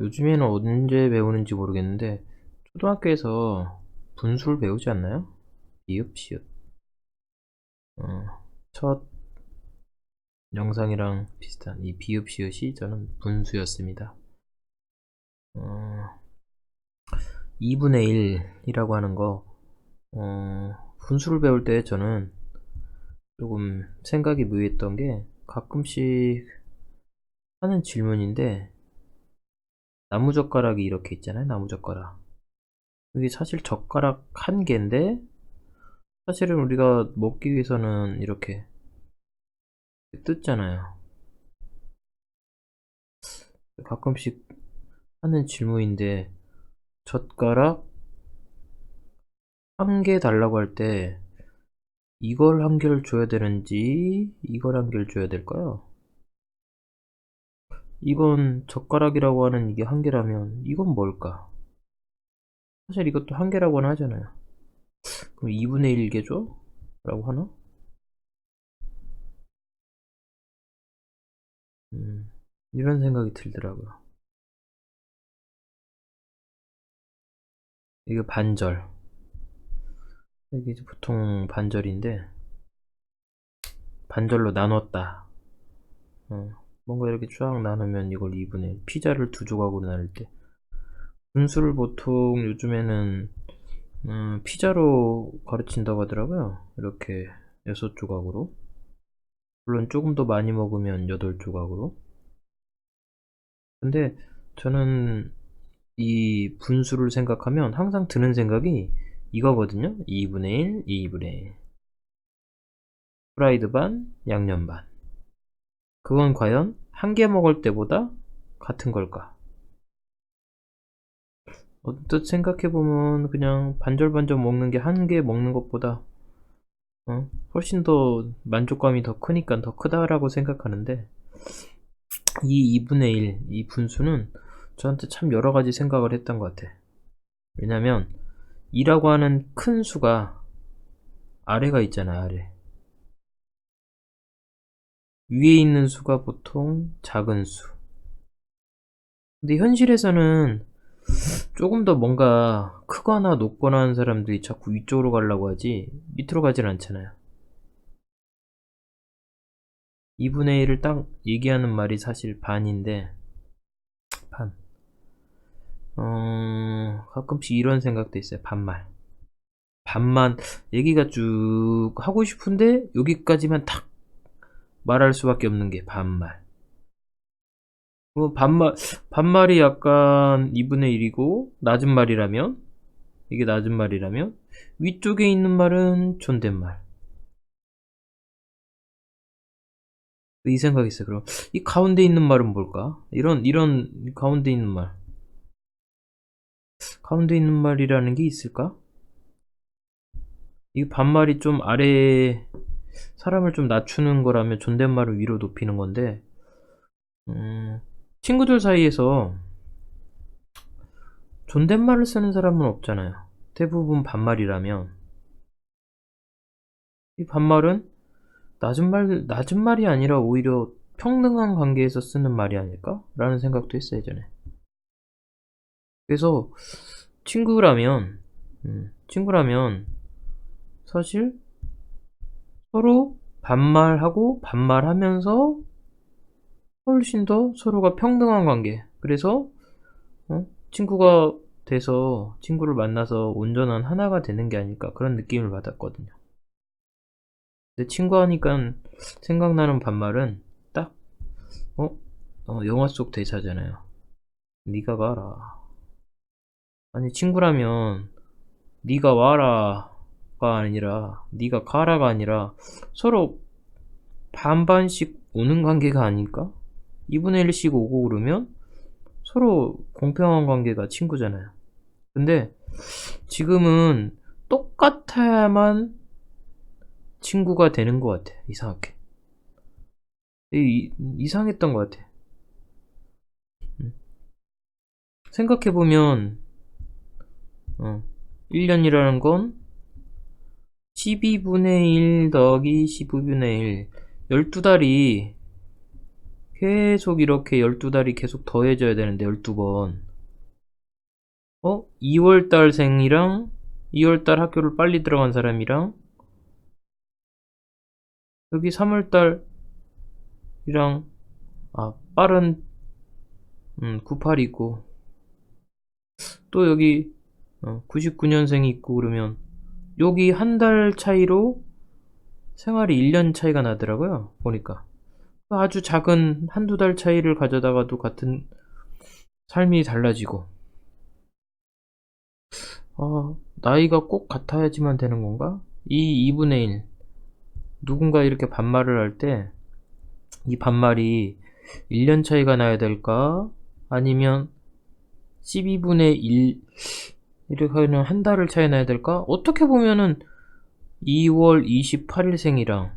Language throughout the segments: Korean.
요즘에는 언제 배우는지 모르겠는데 초등학교에서 분수를 배우지 않나요? 비읍, 시읒. 첫 영상이랑 비슷한 이 비읍, 시읒이 저는 분수였습니다. 어, 2분의 1이라고 하는 거, 분수를 배울 때 저는 조금 생각이 묘했던 게 가끔씩 하는 질문인데, 나무젓가락이 이렇게 있잖아요. 나무젓가락. 이게 사실 젓가락 한 개인데 사실은 우리가 먹기 위해서는 이렇게 뜯잖아요. 가끔씩 하는 질문인데 젓가락 한 개 달라고 할 때 이걸 한 개를 줘야 되는지 이걸 한 개를 줘야 될까요? 이건 젓가락이라고 하는 이게 한 개라면 이건 뭘까? 사실 이것도 한 개라고는 하잖아요. 그럼 2분의 1 개 줘? 라고 하나? 이런 생각이 들더라고요. 이게 반절. 이게 보통 반절인데 반절로 나눴다. 뭔가 이렇게 쫙 나누면 이걸 2분의 1. 피자를 두 조각으로 나눌 때 분수를 보통 요즘에는 피자로 가르친다고 하더라고요. 이렇게 6조각으로. 물론 조금 더 많이 먹으면 8조각으로. 근데 저는 이 분수를 생각하면 항상 드는 생각이 이거거든요. 2분의 1, 2분의 1. 프라이드 반, 양념 반. 그건 과연 한 개 먹을 때보다 같은 걸까? 언뜻 생각해보면 그냥 반절반절 먹는 게 한 개 먹는 것보다 훨씬 더 만족감이 더 크니까 더 크다라고 생각하는데 이 2분의 1, 이 분수는 저한테 참 여러 가지 생각을 했던 것 같아. 왜냐면 2라고 하는 큰 수가 아래가 있잖아, 아래. 위에 있는 수가 보통 작은 수. 근데 현실에서는 조금 더 뭔가 크거나 높거나 하는 사람들이 자꾸 위쪽으로 가려고 하지 밑으로 가진 않잖아요. 2분의 1을 딱 얘기하는 말이 사실 반인데 반. 가끔씩 이런 생각도 있어요. 반말. 반만 얘기가 쭉 하고 싶은데 여기까지만 딱 말할 수밖에 없는 게 반말. 반말이 약간 2분의 1이고 낮은 말이라면 이게 낮은 말이라면 위쪽에 있는 말은 존댓말. 이 생각이 있어요. 그럼 이 가운데 있는 말은 뭘까? 이런 가운데 있는 말. 가운데 있는 말이라는 게 있을까? 이 반말이 좀 아래 사람을 좀 낮추는 거라면 존댓말을 위로 높이는 건데 친구들 사이에서 존댓말을 쓰는 사람은 없잖아요. 대부분 반말이라면 이 반말은 낮은 말이 아니라 오히려 평등한 관계에서 쓰는 말이 아닐까? 라는 생각도 했어요, 예전에. 그래서 친구라면 친구라면 사실 서로 반말하고 반말하면서 훨씬 더 서로가 평등한 관계. 그래서 친구가 돼서 친구를 만나서 온전한 하나가 되는 게 아닐까 그런 느낌을 받았거든요. 근데 친구 하니까 생각나는 반말은 딱 어? 영화 속 대사잖아요. 네가 가라. 아니 친구라면 네가 와라가 아니라 네가 가라가 아니라 서로 반반씩 오는 관계가 아닐까? 2분의 1씩 오고 그러면 서로 공평한 관계가 친구잖아요. 근데 지금은 똑같아야만 친구가 되는 것 같아. 이상하게. 이상했던 것 같아. 음. 생각해보면 1년이라는 건 12분의 1 더하기 15분의 1 12달이 계속 이렇게 12달이 계속 더해져야 되는데 12번. 2월달 생이랑 2월달 학교를 빨리 들어간 사람이랑 여기 3월달이랑 빠른 98이 있고 또 여기 99년생이 있고 그러면 여기 한 달 차이로 생활이 1년 차이가 나더라고요. 보니까 아주 작은 한두 달 차이를 가져다가도 같은 삶이 달라지고 나이가 꼭 같아야지만 되는 건가? 이 2분의 1 누군가 이렇게 반말을 할 때 이 반말이 1년 차이가 나야 될까? 아니면 12분의 1 이렇게 하면 한 달을 차이 나야 될까? 어떻게 보면은 2월 28일생이랑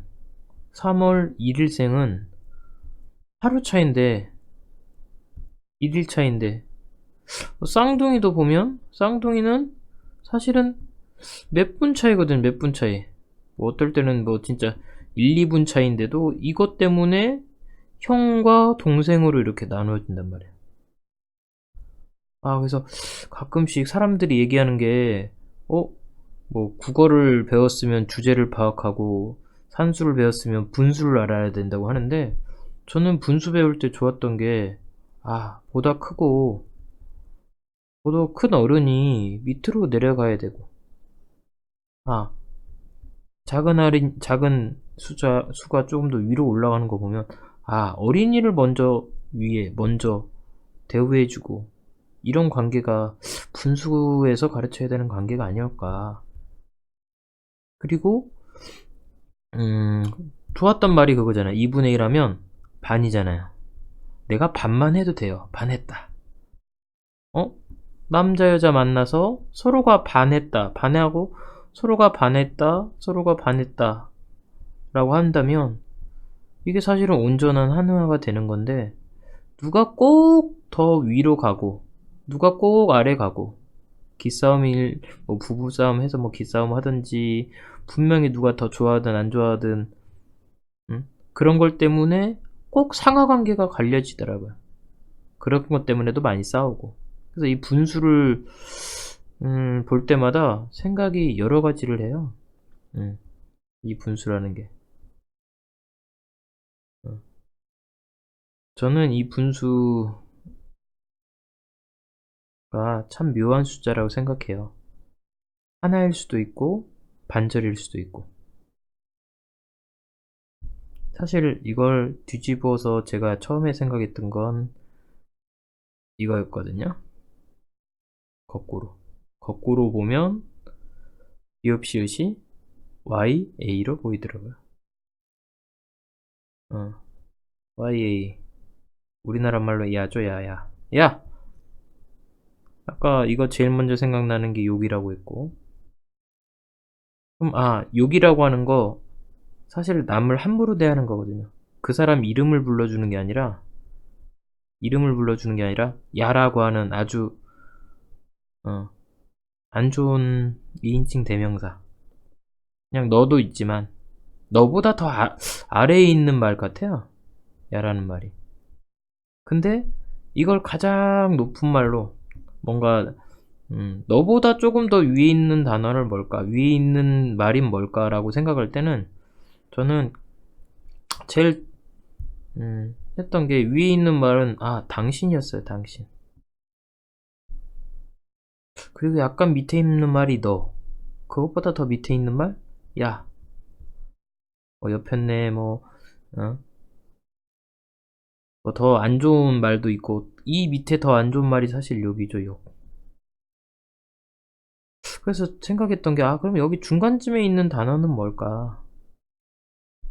3월 1일생은 하루 차인데 1일 차인데 쌍둥이도 보면 쌍둥이는 사실은 몇 분 차이거든. 몇 분 차이. 뭐 어떨 때는 뭐 진짜 1, 2분 차이인데도 이것 때문에 형과 동생으로 이렇게 나누어진단 말이야. 그래서 가끔씩 사람들이 얘기하는 게 뭐 국어를 배웠으면 주제를 파악하고 산수를 배웠으면 분수를 알아야 된다고 하는데 저는 분수 배울 때 좋았던 게 보다 크고 보다 큰 어른이 밑으로 내려가야 되고 작은 수가 조금 더 위로 올라가는 거 보면 어린이를 먼저 대우해주고 이런 관계가 분수에서 가르쳐야 되는 관계가 아니었까. 그리고 좋았던 말이 그거잖아. 2분의 1 하면 반이잖아요. 내가 반만 해도 돼요. 반했다. 남자 여자 만나서 서로가 반했다. 반하고 서로가 반했다 라고 한다면 이게 사실은 온전한 한화가 되는 건데 누가 꼭 더 위로 가고 누가 꼭 아래 가고 뭐 부부싸움 해서 뭐 기싸움 하든지 분명히 누가 더 좋아하든 안 좋아하든 그런 걸 때문에 꼭 상하관계가 갈려지더라고요. 그런 것 때문에도 많이 싸우고. 그래서 이 분수를 볼 때마다 생각이 여러 가지를 해요. 이 분수라는 게. 저는 이 분수가 참 묘한 숫자라고 생각해요. 하나일 수도 있고 반절일 수도 있고. 사실 이걸 뒤집어서 제가 처음에 생각했던 건 이거였거든요. 거꾸로 보면 비읍시읒이 YA로 보이더라고요. YA 우리나라 말로 야죠. 야야. 야! 아까 이거 제일 먼저 생각나는 게 욕이라고 했고 그럼 욕이라고 하는 거 사실 남을 함부로 대하는 거거든요. 그 사람 이름을 불러주는 게 아니라 야라고 하는 아주 안 좋은 2인칭 대명사. 그냥 너도 있지만 너보다 더 아래에 있는 말 같아요. 야라는 말이. 근데 이걸 가장 높은 말로 뭔가 너보다 조금 더 위에 있는 단어를 위에 있는 말인 뭘까라고 생각할 때는 저는 제일 했던 게 위에 있는 말은 당신이었어요. 당신. 그리고 약간 밑에 있는 말이 너. 그것보다 더 밑에 있는 말? 야. 옆였네 더 안 좋은 말도 있고 이 밑에 더 안 좋은 말이 사실 욕이죠. 욕. 그래서 생각했던 게 그럼 여기 중간쯤에 있는 단어는 뭘까?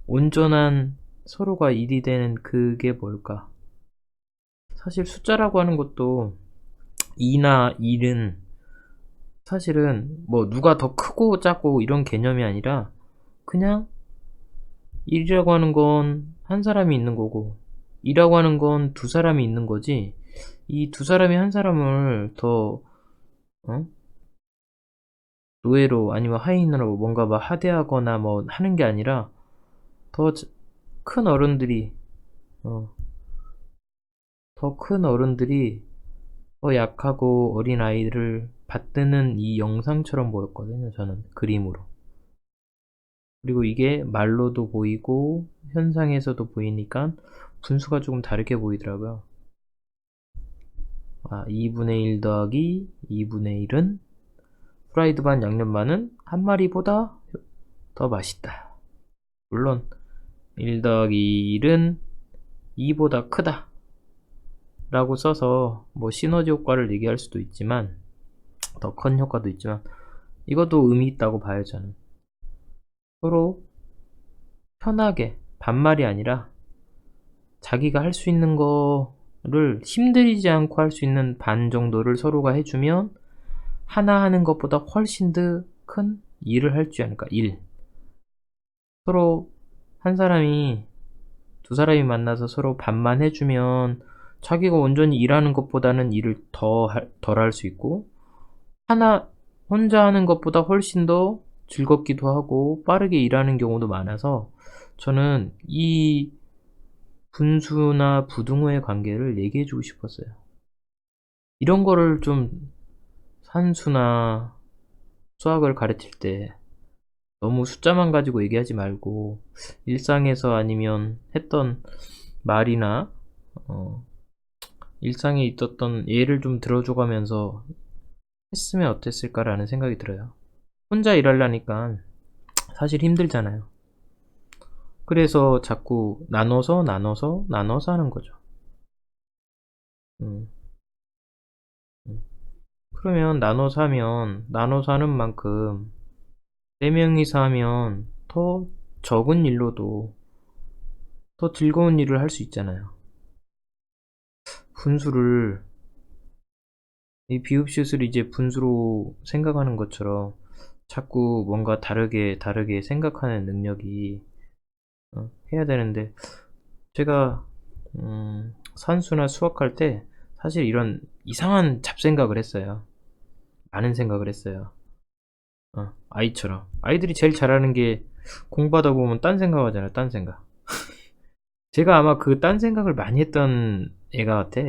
온전한 서로가 일이 되는 그게 뭘까? 사실 숫자라고 하는 것도 2나 1은 사실은 뭐 누가 더 크고 작고 이런 개념이 아니라 그냥 1이라고 하는 건 한 사람이 있는 거고 2라고 하는 건 두 사람이 있는 거지 이 두 사람이 한 사람을 더 노예로 아니면 하인으로 뭔가 막 하대하거나 뭐 하는 게 아니라 더 큰 어른들이 더 큰 어른들이 더 약하고 어린 아이를 받드는 이 영상처럼 보였거든요, 저는 그림으로. 그리고 이게 말로도 보이고 현상에서도 보이니까 분수가 조금 다르게 보이더라고요. 2분의 1 더하기 2분의 1은 프라이드 반 양념 반은 한 마리보다 더 맛있다. 물론 1 더하기 1은 2보다 크다 라고 써서 뭐 시너지 효과를 얘기할 수도 있지만, 더 큰 효과도 있지만, 이것도 의미 있다고 봐요, 저는. 서로 편하게, 반말이 아니라 자기가 할 수 있는 거를 힘들이지 않고 할 수 있는 반 정도를 서로가 해주면 하나 하는 것보다 훨씬 더 큰 일을 할 줄 아니까. 일. 서로 한 사람이 두 사람이 만나서 서로 반만 해주면 자기가 온전히 일하는 것보다는 일을 덜 할 수 있고, 하나 혼자 하는 것보다 훨씬 더 즐겁기도 하고 빠르게 일하는 경우도 많아서, 저는 이 분수나 부등호의 관계를 얘기해주고 싶었어요. 이런 거를 좀 산수나 수학을 가르칠 때 너무 숫자만 가지고 얘기하지 말고 일상에서 아니면 했던 말이나 일상에 있었던 예를 좀 들어줘가면서 했으면 어땠을까라는 생각이 들어요. 혼자 일하려니까 사실 힘들잖아요. 그래서 자꾸 나눠서 하는 거죠. 음, 그러면 나눠서 하는 만큼 4명이서 하면 더 적은 일로도 더 즐거운 일을 할 수 있잖아요. 분수를, 이 비읍시옷을 이제 분수로 생각하는 것처럼 자꾸 뭔가 다르게 생각하는 능력이 해야 되는데, 제가 산수나 수학할 때 사실 이런 이상한 잡생각을 했어요. 많은 생각을 했어요. 아이처럼. 아이들이 제일 잘하는 게 공부하다 보면 딴 생각하잖아요. 딴 생각. 제가 아마 그 딴 생각을 많이 했던 애가 같아.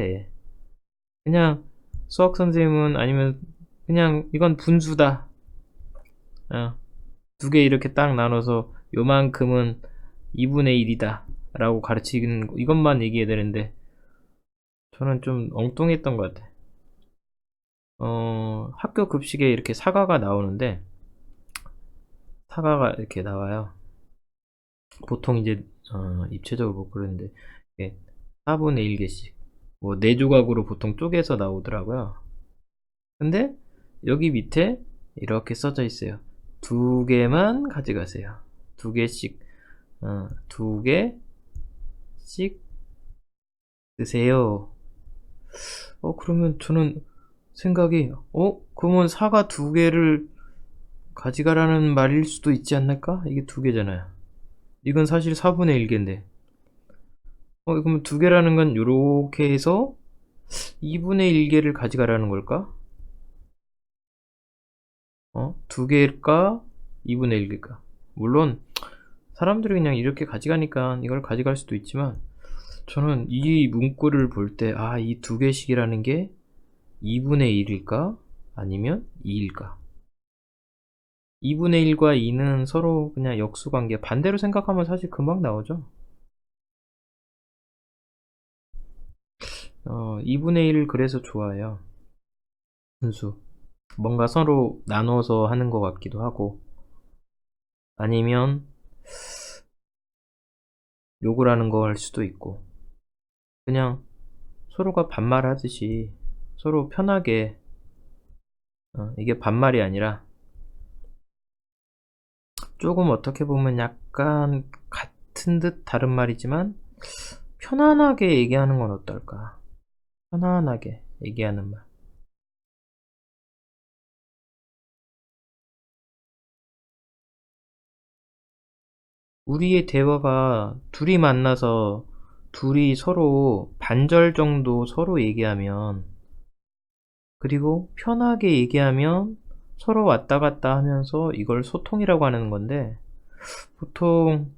그냥 수학 선생님은, 아니면 그냥 이건 분수다. 두 개 이렇게 딱 나눠서 요만큼은 2분의 1이다 라고 가르치는 이것만 얘기해야 되는데, 저는 좀 엉뚱했던 것 같아. 학교 급식에 이렇게 사과가 나오는데, 사과가 이렇게 나와요. 보통 이제 입체적으로 못 그러는데 4분의 1개씩 뭐 4조각으로 보통 쪼개서 나오더라고요. 근데 여기 밑에 이렇게 써져 있어요. 2개만 가져가세요. 2개씩 2개씩 드세요. 그러면 저는 생각이, 그러면 사과 2개를 가져가라는 말일 수도 있지 않을까? 이게 2개잖아요. 이건 사실 4분의 1개인데. 그럼 2개라는 건 요렇게 해서 2분의 1개를 가져가라는 걸까? 2개일까? 2분의 1개일까? 물론 사람들이 그냥 이렇게 가져가니까 이걸 가져갈 수도 있지만, 저는 이 문구를 볼 때 이 2개씩이라는 게 2분의 1일까? 아니면 2일까? 2분의 1과 2는 서로 그냥 역수관계, 반대로 생각하면 사실 금방 나오죠. 2분의 1 그래서 좋아해요. 분수. 뭔가 서로 나눠서 하는 것 같기도 하고, 아니면 욕을 하는 거 할 수도 있고, 그냥 서로가 반말하듯이 서로 편하게, 이게 반말이 아니라 조금 어떻게 보면 약간 같은 듯 다른 말이지만 편안하게 얘기하는 건 어떨까? 편안하게 얘기하는 말. 우리의 대화가 둘이 만나서 둘이 서로 반절 정도 서로 얘기하면, 그리고 편하게 얘기하면 서로 왔다 갔다 하면서 이걸 소통이라고 하는 건데, 보통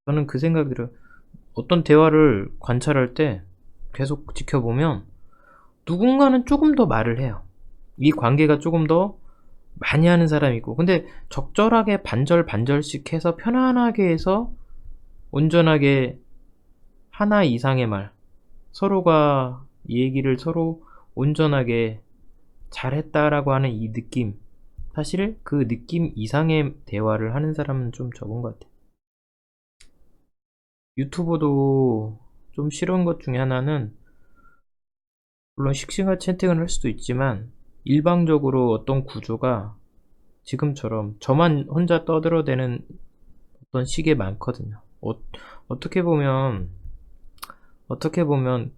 저는 그 생각이 들어요. 어떤 대화를 관찰할 때 계속 지켜보면 누군가는 조금 더 말을 해요. 이 관계가 조금 더 많이 하는 사람이 있고, 근데 적절하게 반절씩 해서 편안하게 해서 온전하게 하나 이상의 말, 서로가 이 얘기를 서로 온전하게 잘했다라고 하는 이 느낌, 사실 그 느낌 이상의 대화를 하는 사람은 좀 적은 것 같아요. 유튜버도 좀 싫은 것 중에 하나는, 물론 씩씩한 채팅을 할 수도 있지만 일방적으로 어떤 구조가 지금처럼 저만 혼자 떠들어대는 어떤 식이 많거든요. 어떻게 보면 어떻게 보면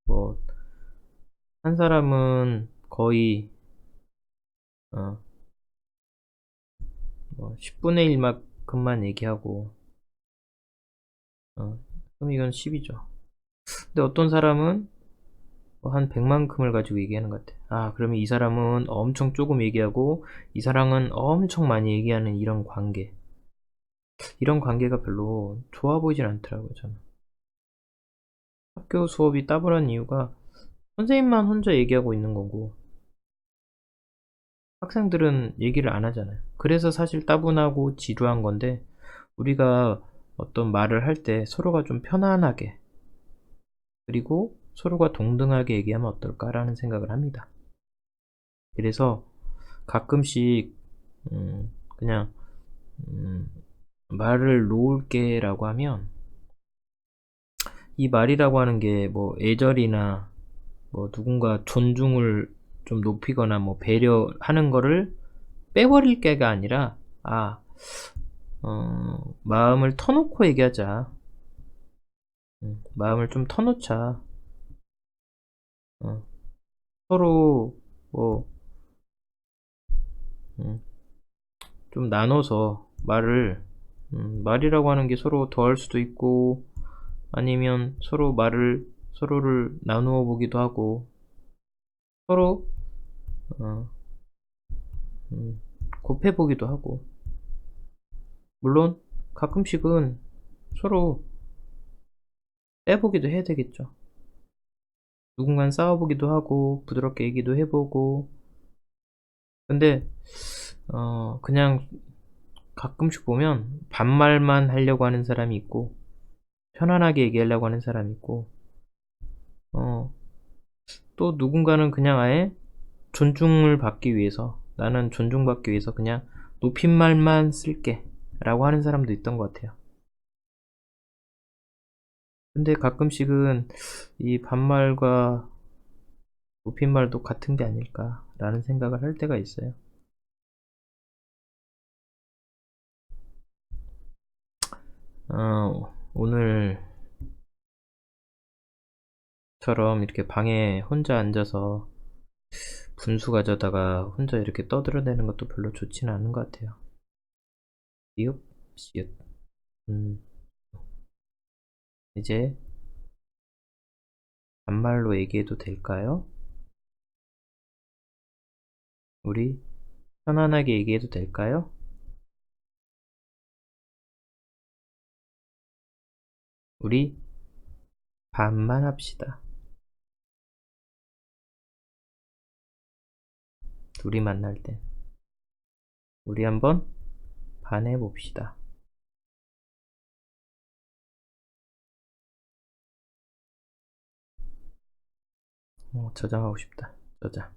뭐 한 사람은 거의 뭐 10분의 1만큼만 얘기하고, 그럼 이건 10이죠. 근데 어떤 사람은 뭐한 100만큼을 가지고 얘기하는 것 같아. 그러면 이 사람은 엄청 조금 얘기하고 이 사람은 엄청 많이 얘기하는 이런 관계가 별로 좋아 보이진 않더라고요, 저는. 학교 수업이 따분한 이유가 선생님만 혼자 얘기하고 있는 거고 학생들은 얘기를 안 하잖아요. 그래서 사실 따분하고 지루한 건데, 우리가 어떤 말을 할 때 서로가 좀 편안하게, 그리고 서로가 동등하게 얘기하면 어떨까라는 생각을 합니다. 그래서 가끔씩 그냥 말을 놓을게 라고 하면, 이 말이라고 하는 게 뭐 애절이나 뭐 누군가 존중을 좀 높이거나 뭐 배려하는 거를 빼버릴 게가 아니라, 마음을 터놓고 얘기하자. 마음을 좀 터놓자. 어, 서로 뭐 좀 나눠서 말이라고 하는 게 서로 더할 수도 있고, 아니면 서로를 나누어 보기도 하고, 서로 어, 곱해 보기도 하고, 물론 가끔씩은 서로 빼보기도 해야 되겠죠. 누군가는 싸워보기도 하고 부드럽게 얘기도 해보고. 근데 그냥 가끔씩 보면 반말만 하려고 하는 사람이 있고 편안하게 얘기하려고 하는 사람이 있고, 어, 또 누군가는 그냥 아예 존중을 받기 위해서, 나는 존중받기 위해서 그냥 높임말만 쓸게 라고 하는 사람도 있던 것 같아요. 근데 가끔씩은 이 반말과 높임말도 같은 게 아닐까라는 생각을 할 때가 있어요. 오늘처럼 이렇게 방에 혼자 앉아서 분수 가져다가 혼자 이렇게 떠들어대는 것도 별로 좋지는 않은 것 같아요. 이웃, 시읒. 음, 이제 반말로 얘기해도 될까요? 우리 편안하게 얘기해도 될까요? 우리 반만 합시다. 둘이 만날 땐 우리 한번 반해봅시다. 저장하고 싶다. 저장.